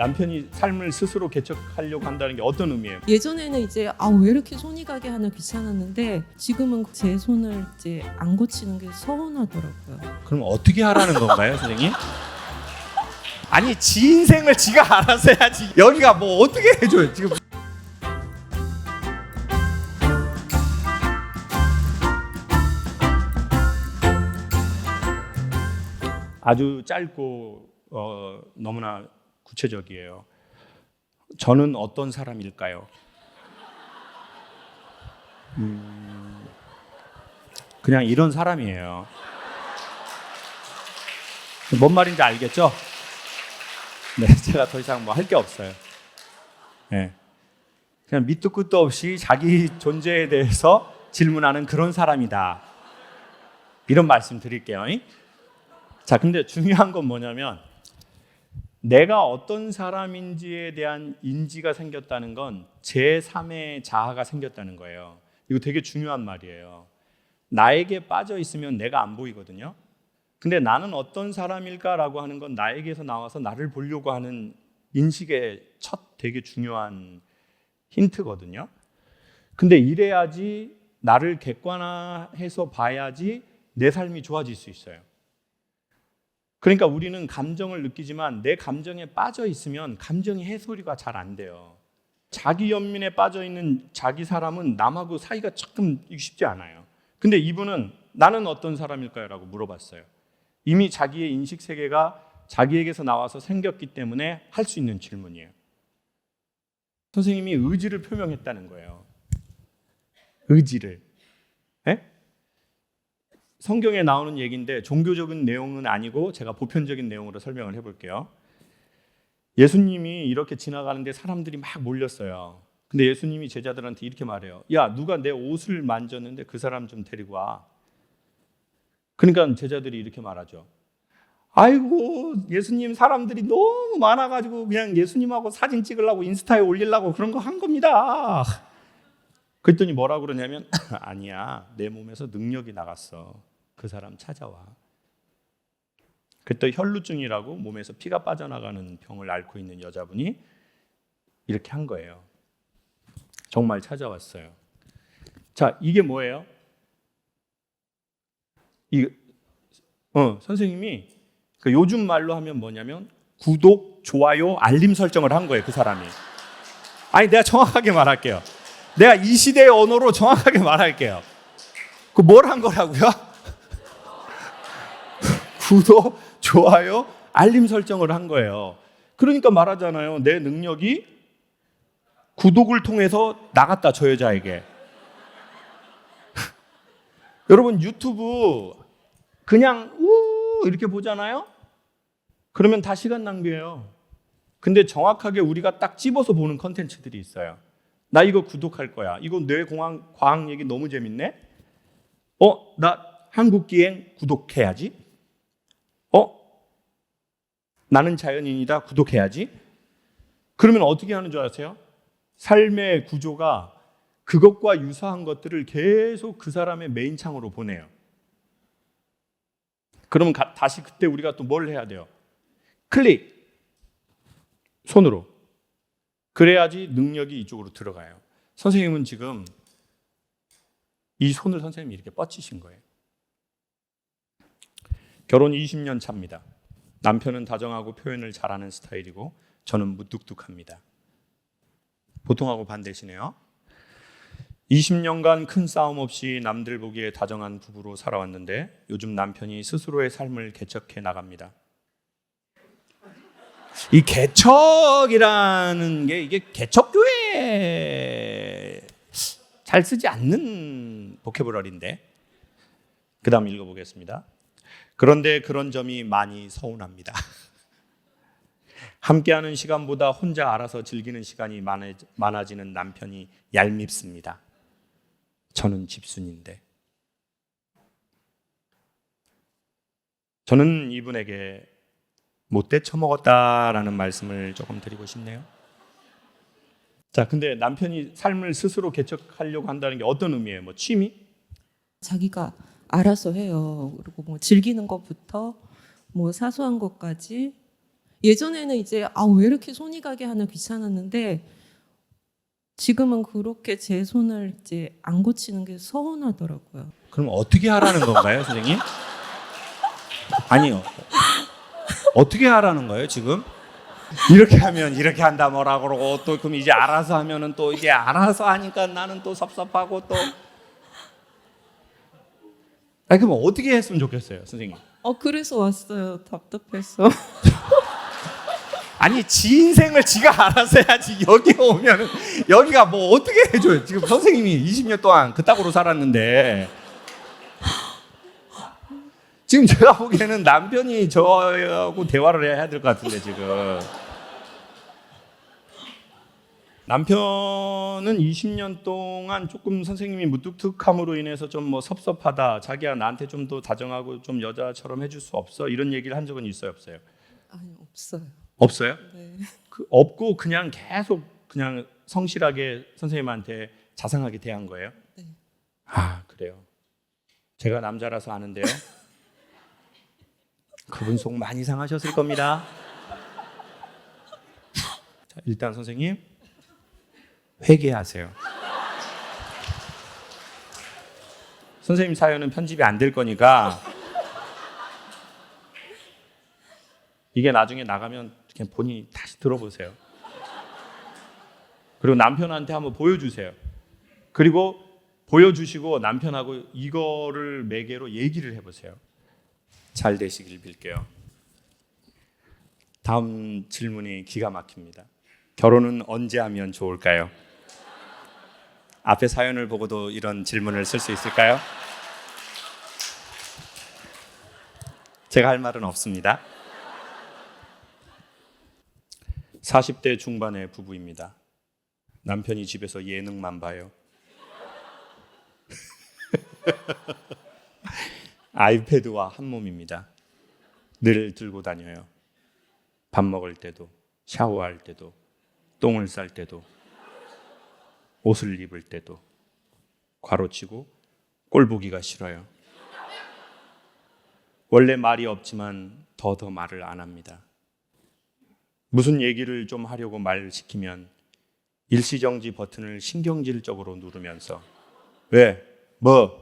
남편이 삶을 스스로 개척하려고 한다는 게 어떤 의미예요? 예전에는 이제 왜 이렇게 손이 가게 하나 귀찮았는데 지금은 제 손을 이제 안 고치는 게 서운하더라고요. 그럼 어떻게 하라는 건가요, 선생님? 아니, 지 인생을 지가 알아서 해야지. 여기가 뭐 어떻게 해줘요, 지금. 아주 짧고 너무나 구체적이에요. 저는 어떤 사람일까요? 그냥 이런 사람이에요. 뭔 말인지 알겠죠? 네, 제가 더 이상 뭐 할 게 없어요. 네. 그냥 밑도 끝도 없이 자기 존재에 대해서 질문하는 그런 사람이다. 이런 말씀 드릴게요. 자, 근데 중요한 건 뭐냐면 내가 어떤 사람인지에 대한 인지가 생겼다는 건 제3의 자아가 생겼다는 거예요. 이거 되게 중요한 말이에요. 나에게 빠져 있으면 내가 안 보이거든요. 근데 나는 어떤 사람일까라고 하는 건 나에게서 나와서 나를 보려고 하는 인식의 첫 되게 중요한 힌트거든요. 근데 이래야지 나를 객관화해서 봐야지 내 삶이 좋아질 수 있어요. 그러니까 우리는 감정을 느끼지만 내 감정에 빠져 있으면 감정의 해소가 잘 안 돼요. 자기 연민에 빠져 있는 자기 사람은 남하고 사이가 조금 쉽지 않아요. 근데 이분은 나는 어떤 사람일까요? 라고 물어봤어요. 이미 자기의 인식 세계가 자기에게서 나와서 생겼기 때문에 할 수 있는 질문이에요. 선생님이 의지를 표명했다는 거예요. 의지를. 네? 성경에 나오는 얘기인데 종교적인 내용은 아니고 제가 보편적인 내용으로 설명을 해볼게요. 예수님이 이렇게 지나가는데 사람들이 막 몰렸어요. 근데 예수님이 제자들한테 이렇게 말해요. 야, 누가 내 옷을 만졌는데 그 사람 좀 데리고 와. 그러니까 제자들이 이렇게 말하죠. 아이고, 예수님, 사람들이 너무 많아가지고 그냥 예수님하고 사진 찍으려고 인스타에 올리려고 그런 거 한 겁니다. 그랬더니 뭐라 그러냐면 아니야, 내 몸에서 능력이 나갔어. 그 사람 찾아와. 그때 혈루증이라고 몸에서 피가 빠져나가는 병을 앓고 있는 여자분이 이렇게 한 거예요. 정말 찾아왔어요. 자, 이게 뭐예요? 선생님이 요즘 말로 하면 뭐냐면 구독, 좋아요, 알림 설정을 한 거예요. 그 사람이. 아니, 내가 정확하게 말할게요. 내가 이 시대의 언어로 정확하게 말할게요. 그 뭘 한 거라고요? 구독, 좋아요, 알림 설정을 한 거예요. 그러니까 말하잖아요. 내 능력이 구독을 통해서 나갔다, 저 여자에게. 여러분, 유튜브 그냥 이렇게 보잖아요. 그러면 다 시간 낭비예요. 근데 정확하게 우리가 딱 집어서 보는 컨텐츠들이 있어요. 나 이거 구독할 거야. 이거 뇌공학 과학 얘기 너무 재밌네. 나 한국기행 구독해야지. 나는 자연인이다 구독해야지. 그러면 어떻게 하는 줄 아세요? 삶의 구조가 그것과 유사한 것들을 계속 그 사람의 메인 창으로 보내요. 그러면 다시 그때 우리가 또 뭘 해야 돼요? 클릭! 손으로. 그래야지 능력이 이쪽으로 들어가요. 선생님은 지금 이 손을 선생님이 이렇게 뻗치신 거예요. 결혼 20년 차입니다. 남편은 다정하고 표현을 잘하는 스타일이고 저는 무뚝뚝합니다. 보통하고 반대시네요. 20년간 큰 싸움 없이 남들 보기에 다정한 부부로 살아왔는데 요즘 남편이 스스로의 삶을 개척해 나갑니다. 이 개척이라는 게 이게 개척교회에 잘 쓰지 않는 보캐브러리인데 그 다음 읽어보겠습니다. 그런데 그런 점이 많이 서운합니다. 함께하는 시간보다 혼자 알아서 즐기는 시간이 많아지는 남편이 얄밉습니다. 저는 집순인데. 저는 이분에게 못돼 처먹었다라는 말씀을 조금 드리고 싶네요. 자, 근데 남편이 삶을 스스로 개척하려고 한다는 게 어떤 의미예요? 뭐 취미? 자기가 알아서 해요. 그리고 뭐 즐기는 것부터 뭐 사소한 것까지 예전에는 이제 왜 이렇게 손이 가게 하나 귀찮았는데 지금은 그렇게 제 손을 이제 안 고치는 게 서운하더라고요. 그럼 어떻게 하라는 건가요, 선생님? 아니요. 어떻게 하라는 거예요, 지금? 이렇게 하면 이렇게 한다 뭐라 그러고 또 그럼 이제 알아서 하면은 또 이게 알아서 하니까 나는 또 섭섭하고 또 아니 그럼 어떻게 했으면 좋겠어요, 선생님? 그래서 왔어요. 답답해서. 아니 지 인생을 지가 알아서 해야지 여기 오면은 여기가 뭐 어떻게 해줘요? 지금 선생님이 20년 동안 그따구로 살았는데 지금 제가 보기에는 남편이 저하고 대화를 해야 될 것 같은데 지금 남편은 20년 동안 조금 선생님이 무뚝뚝함으로 인해서 좀 뭐 섭섭하다 자기야 나한테 좀 더 다정하고 좀 여자처럼 해줄 수 없어 이런 얘기를 한 적은 있어요 없어요? 아니 없어요. 없어요? 네. 없고 그냥 계속 그냥 성실하게 선생님한테 자상하게 대한 거예요? 네. 아 그래요. 제가 남자라서 아는데요. 그분 속 많이 상하셨을 겁니다. 자, 일단 선생님 회개하세요. 선생님 사연은 편집이 안 될 거니까 이게 나중에 나가면 그냥 본인이 다시 들어보세요. 그리고 남편한테 한번 보여주세요. 그리고 보여주시고 남편하고 이거를 매개로 얘기를 해보세요. 잘 되시길 빌게요. 다음 질문이 기가 막힙니다. 결혼은 언제 하면 좋을까요? 앞에 사연을 보고도 이런 질문을 쓸 수 있을까요? 제가 할 말은 없습니다. 40대 중반의 부부입니다. 남편이 집에서 예능만 봐요. 아이패드와 한 몸입니다. 늘 들고 다녀요. 밥 먹을 때도, 샤워할 때도, 똥을 쌀 때도, 옷을 입을 때도 괄호치고 꼴 보기가 싫어요. 원래 말이 없지만 더 말을 안 합니다. 무슨 얘기를 좀 하려고 말 시키면 일시정지 버튼을 신경질적으로 누르면서 왜? 뭐?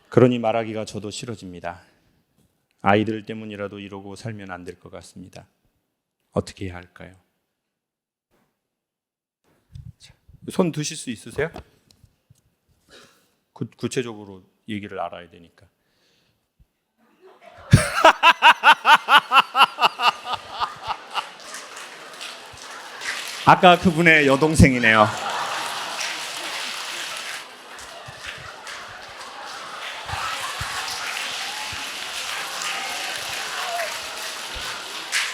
그러니 말하기가 저도 싫어집니다. 아이들 때문이라도 이러고 살면 안 될 것 같습니다. 어떻게 해야 할까요? 손 드실 수 있으세요? 구체적으로 얘기를 알아야 되니까. 아까 그분의 여동생이네요.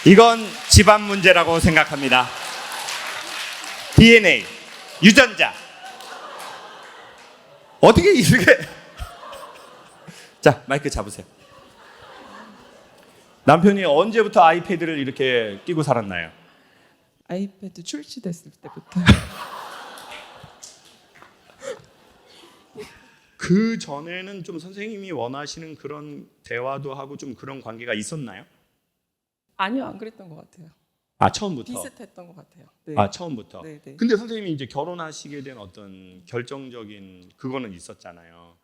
이건 집안 문제라고 생각합니다. DNA, 유전자. 어떻게 이렇게 자, 마이크 잡으세요. 남편이 언제부터 아이패드를 이렇게 끼고 살았나요? 아이패드 출시됐을 때부터. 그 전에는 좀 선생님이 원하시는 그런 대화도 하고 좀 그런 관계가 있었나요? 아니요, 안 그랬던 것 같아요. 아, 처음부터. 비슷했던 것 같아요. 네. 아, 처음부터. 네, 네. 근데 선생님이 이제 결혼하시게 된 어떤 결정적인 그거는 있었잖아요.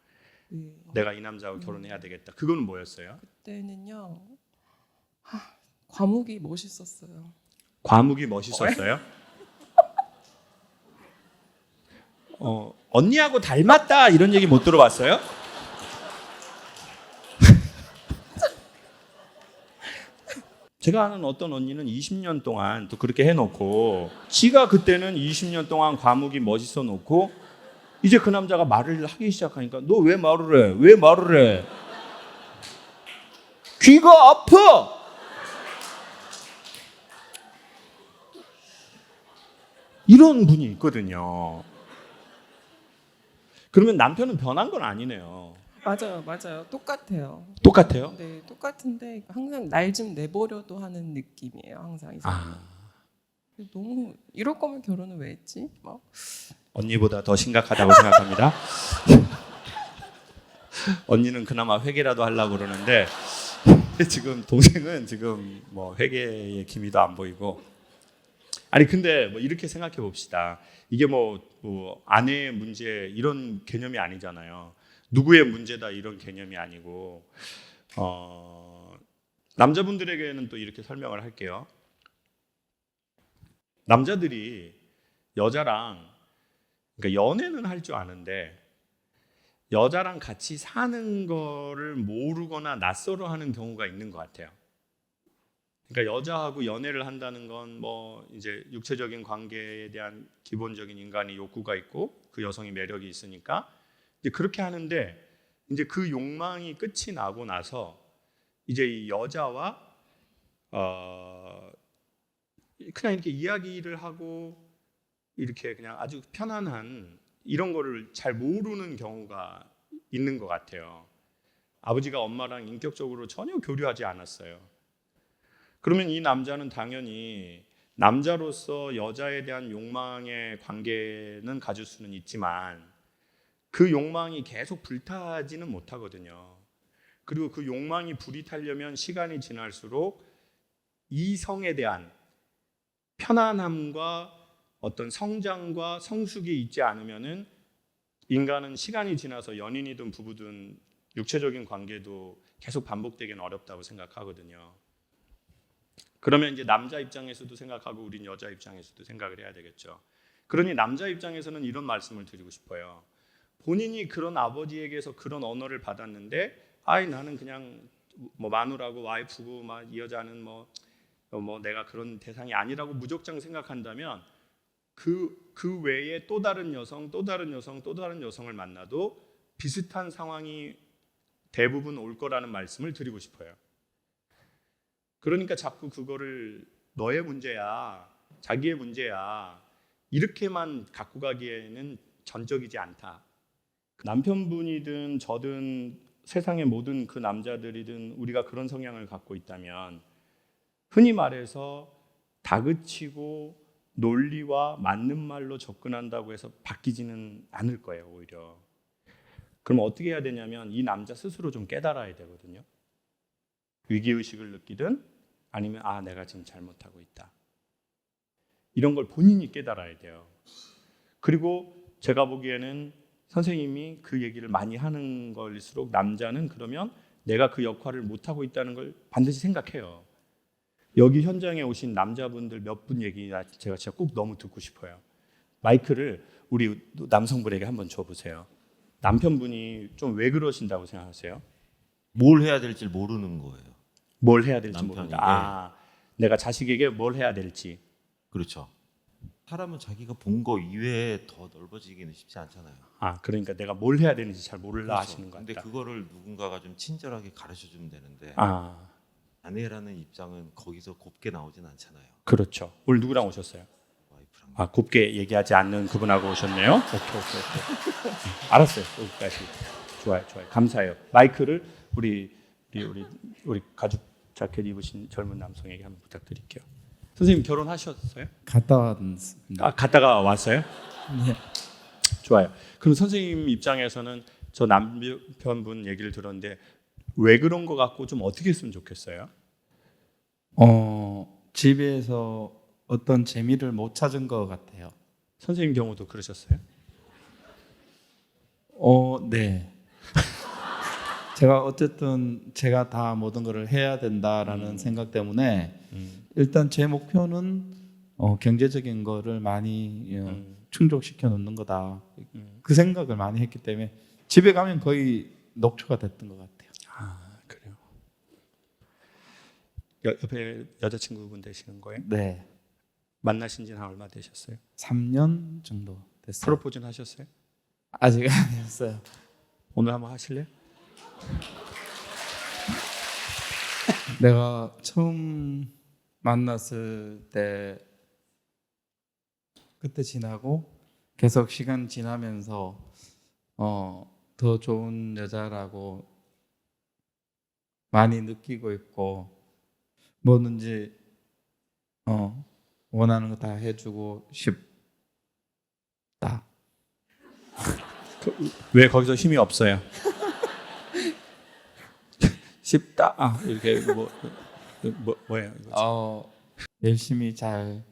네. 내가 이 남자하고 결혼해야 되겠다. 그거는 뭐였어요? 그때는요. 과묵이 멋있었어요. 과묵이 멋있었어요? 언니하고 닮았다 이런 얘기 못 들어봤어요? 제가 아는 어떤 언니는 20년 동안 또 그렇게 해놓고 지가 그때는 20년 동안 과묵이 멋있어 놓고 이제 그 남자가 말을 하기 시작하니까 너 왜 말을 해? 왜 말을 해? 귀가 아파! 이런 분이 있거든요. 그러면 남편은 변한 건 아니네요. 맞아요. 똑같아요. 똑같아요? 네, 똑같은데 항상 날 좀 내버려도 하는 느낌이에요. 항상 이 사람은. 너무 이럴 거면 결혼을 왜 했지? 막. 언니보다 더 심각하다고 생각합니다. 언니는 그나마 회개라도 하려고 그러는데 지금 동생은 지금 뭐 회계의 기미도 안 보이고. 아니 근데 뭐 이렇게 생각해 봅시다. 이게 뭐 아내의 문제 이런 개념이 아니잖아요. 누구의 문제다 이런 개념이 아니고 남자분들에게는 또 이렇게 설명을 할게요. 남자들이 여자랑 그러니까 연애는 할 줄 아는데 여자랑 같이 사는 거를 모르거나 낯설어 하는 경우가 있는 것 같아요. 그러니까 여자하고 연애를 한다는 건 뭐 이제 육체적인 관계에 대한 기본적인 인간의 욕구가 있고 그 여성의 매력이 있으니까 이제 그렇게 하는데 이제 그 욕망이 끝이 나고 나서 이제 이 여자와 그냥 이렇게 이야기를 하고 이렇게 그냥 아주 편안한 이런 거를 잘 모르는 경우가 있는 것 같아요. 아버지가 엄마랑 인격적으로 전혀 교류하지 않았어요. 그러면 이 남자는 당연히 남자로서 여자에 대한 욕망의 관계는 가질 수는 있지만 그 욕망이 계속 불타지는 못하거든요. 그리고 그 욕망이 불이 타려면 시간이 지날수록 이성에 대한 편안함과 어떤 성장과 성숙이 있지 않으면은 인간은 시간이 지나서 연인이든 부부든 육체적인 관계도 계속 반복되기는 어렵다고 생각하거든요. 그러면 이제 남자 입장에서도 생각하고 우린 여자 입장에서도 생각을 해야 되겠죠. 그러니 남자 입장에서는 이런 말씀을 드리고 싶어요. 본인이 그런 아버지에게서 그런 언어를 받았는데 나는 그냥 뭐 마누라고 와이프고 막 이 여자는 뭐 내가 그런 대상이 아니라고 무작정 생각한다면 그 외에 또 다른 여성, 또 다른 여성, 또 다른 여성을 만나도 비슷한 상황이 대부분 올 거라는 말씀을 드리고 싶어요. 그러니까 자꾸 그거를 너의 문제야, 자기의 문제야 이렇게만 갖고 가기에는 전적이지 않다. 남편분이든 저든 세상의 모든 그 남자들이든 우리가 그런 성향을 갖고 있다면 흔히 말해서 다그치고 논리와 맞는 말로 접근한다고 해서 바뀌지는 않을 거예요. 오히려. 그럼 어떻게 해야 되냐면 이 남자 스스로 좀 깨달아야 되거든요. 위기의식을 느끼든 아니면 내가 지금 잘못하고 있다. 이런 걸 본인이 깨달아야 돼요. 그리고 제가 보기에는 선생님이 그 얘기를 많이 하는 걸수록 남자는 그러면 내가 그 역할을 못하고 있다는 걸 반드시 생각해요. 여기 현장에 오신 남자분들 몇 분 얘기 제가 진짜 꼭 너무 듣고 싶어요. 마이크를 우리 남성분에게 한번 줘보세요. 남편분이 좀 왜 그러신다고 생각하세요? 뭘 해야 될지 모르는 거예요. 뭘 해야 될지 남편이, 모른다. 내가 자식에게 뭘 해야 될지. 그렇죠. 사람은 자기가 본 거 이외에 더 넓어지기는 쉽지 않잖아요. 그러니까 내가 뭘 해야 되는지 잘 몰라 그렇죠. 하시는 것 근데 같다. 그거를 누군가가 좀 친절하게 가르쳐 주면 되는데 아내라는 입장은 거기서 곱게 나오진 않잖아요. 그렇죠. 오늘 누구랑 오셨어요? 와이프랑. 곱게 얘기하지 않는 그분하고 오셨네요. 오케이. 알았어요. 여기까지. 좋아요. 감사해요. 마이크를 우리 가죽 자켓 입으신 젊은 남성에게 한번 부탁드릴게요. 선생님 결혼하셨어요? 갔다 왔습니다. 갔다가 왔어요? 네. 좋아요. 그럼 선생님 입장에서는 저 남편분 얘기를 들었는데 왜 그런 거 같고 좀 어떻게 했으면 좋겠어요? 집에서 어떤 재미를 못 찾은 것 같아요. 선생님 경우도 그러셨어요? 네. 제가 어쨌든 제가 다 모든 것을 해야 된다라는 생각 때문에 일단 제 목표는 경제적인 거를 많이 충족시켜 놓는 거다. 그 생각을 많이 했기 때문에 집에 가면 거의 녹초가 됐던 것 같아요. 그래요. 옆에 여자친구분 되시는 거예요? 네. 만나신 지는 얼마 되셨어요? 3년 정도 됐어요. 프로포즈는 하셨어요? 아직 안 했어요. 오늘 한번 하실래요? 내가 처음 만났을 때 그때 지나고 계속 시간 지나면서 더 좋은 여자라고 많이 느끼고 있고 뭐든지 원하는 거 다 해주고 싶다. 왜 거기서 힘이 없어요? 쉽다. 이렇게 뭐예요? 이거? 열심히 잘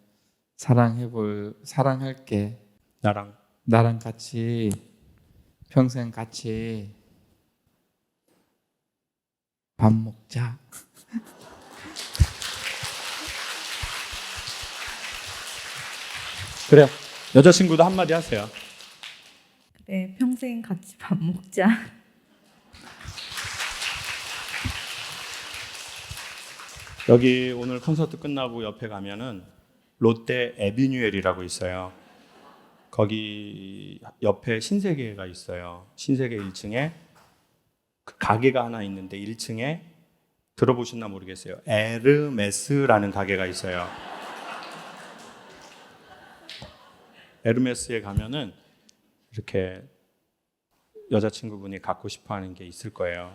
사랑할게. 나랑 같이 평생 같이 밥 먹자. 그래요. 여자친구도 한마디 하세요. 그래, 평생 같이 밥 먹자. 여기 오늘 콘서트 끝나고 옆에 가면은 롯데 에비뉴엘이라고 있어요. 거기 옆에 신세계가 있어요. 신세계 1층에 그 가게가 하나 있는데 1층에 들어보셨나 모르겠어요. 에르메스라는 가게가 있어요. 에르메스에 가면은 이렇게 여자친구분이 갖고 싶어 하는 게 있을 거예요.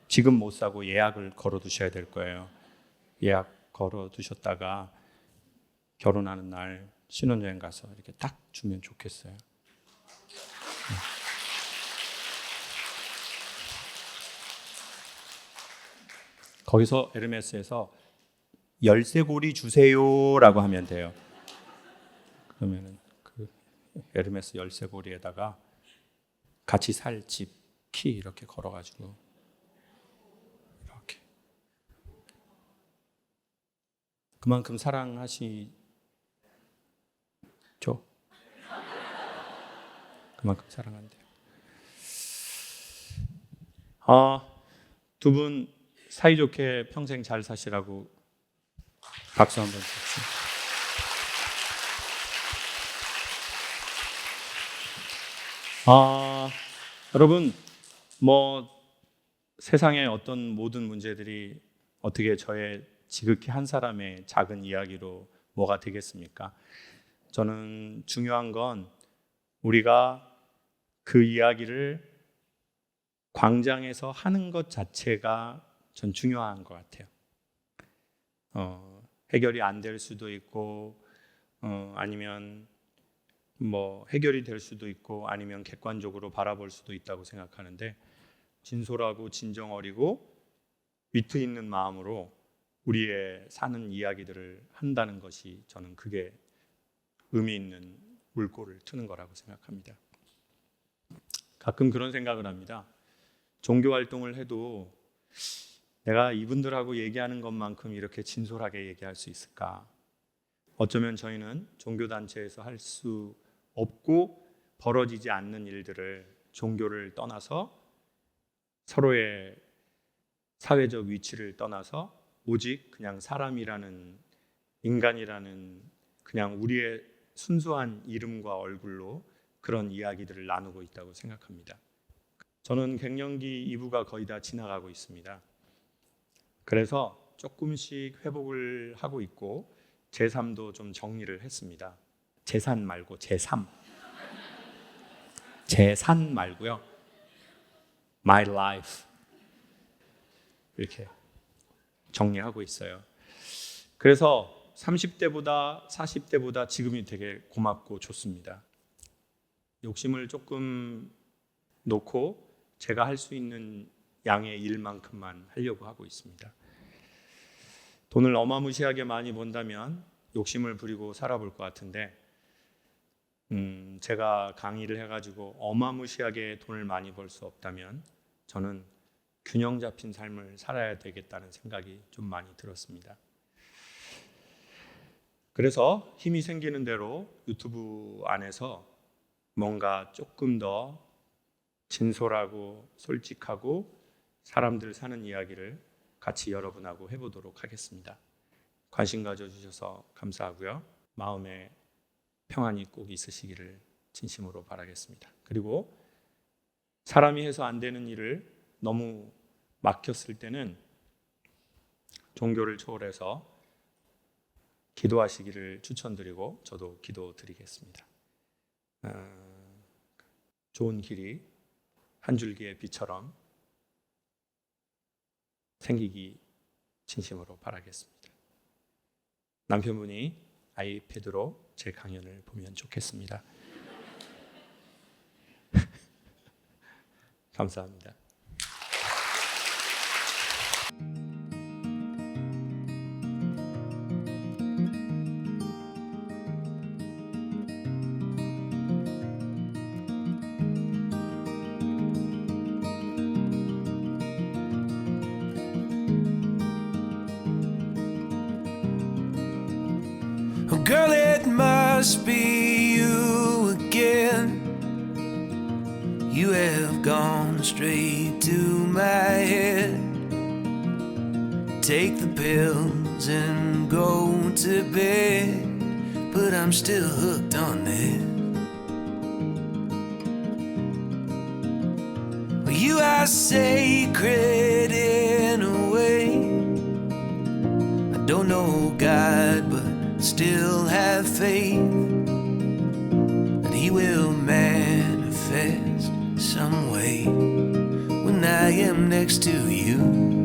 지금 못 사고 예약을 걸어 두셔야 될 거예요. 예약 걸어 두셨다가 결혼하는 날 신혼여행 가서 이렇게 딱 주면 좋겠어요. 거기서 에르메스에서 열쇠고리 주세요라고 하면 돼요. 그러면은 그 에르메스 열쇠고리에다가 같이 살 집 키 이렇게 걸어가지고 이렇게 그만큼 사랑하시죠? 그만큼 사랑한대요. 두 분 사이좋게 평생 잘 사시라고 박수 한번 주세요. 여러분, 세상의 어떤 모든 문제들이 어떻게 저의 지극히 한 사람의 작은 이야기로 뭐가 되겠습니까? 저는 중요한 건 우리가 그 이야기를 광장에서 하는 것 자체가 전 중요한 것 같아요. 해결이 안 될 수도 있고, 아니면 해결이 될 수도 있고, 아니면 객관적으로 바라볼 수도 있다고 생각하는데, 진솔하고 진정 어리고 위트 있는 마음으로 우리의 사는 이야기들을 한다는 것이 저는 그게 의미 있는 물꼬를 트는 거라고 생각합니다. 가끔 그런 생각을 합니다. 종교 활동을 해도 내가 이분들하고 얘기하는 것만큼 이렇게 진솔하게 얘기할 수 있을까? 어쩌면 저희는 종교단체에서 할 수 없고 벌어지지 않는 일들을 종교를 떠나서 서로의 사회적 위치를 떠나서 오직 그냥 사람이라는 인간이라는 그냥 우리의 순수한 이름과 얼굴로 그런 이야기들을 나누고 있다고 생각합니다. 저는 갱년기 2부가 거의 다 지나가고 있습니다. 그래서 조금씩 회복을 하고 있고 제 삶도 좀 정리를 했습니다. 재산 말고 제3. 재산 말고요. My life. 이렇게 정리하고 있어요. 그래서 30대보다 40대보다 지금이 되게 고맙고 좋습니다. 욕심을 조금 놓고 제가 할 수 있는 양의 일만큼만 하려고 하고 있습니다. 돈을 어마무시하게 많이 번다면 욕심을 부리고 살아볼 것 같은데 제가 강의를 해가지고 어마무시하게 돈을 많이 벌 수 없다면 저는 균형 잡힌 삶을 살아야 되겠다는 생각이 좀 많이 들었습니다. 그래서 힘이 생기는 대로 유튜브 안에서 뭔가 조금 더 진솔하고 솔직하고 사람들 사는 이야기를 같이 여러분하고 해보도록 하겠습니다. 관심 가져주셔서 감사하고요. 마음에 평안이 꼭 있으시기를 진심으로 바라겠습니다. 그리고 사람이 해서 안 되는 일을 너무 막혔을 때는 종교를 초월해서 기도하시기를 추천드리고 저도 기도드리겠습니다. 좋은 길이 한 줄기의 빛처럼 생기기 진심으로 바라겠습니다. 남편분이 아이패드로 제 강연을 보면 좋겠습니다. 감사합니다. Girl, it must be you again. You have gone straight to my head. Take the pills and go to bed, but I'm still hooked on this. Well, you are sacred in a way. I don't know God, but still have faith that He will manifest some way when I am next to you.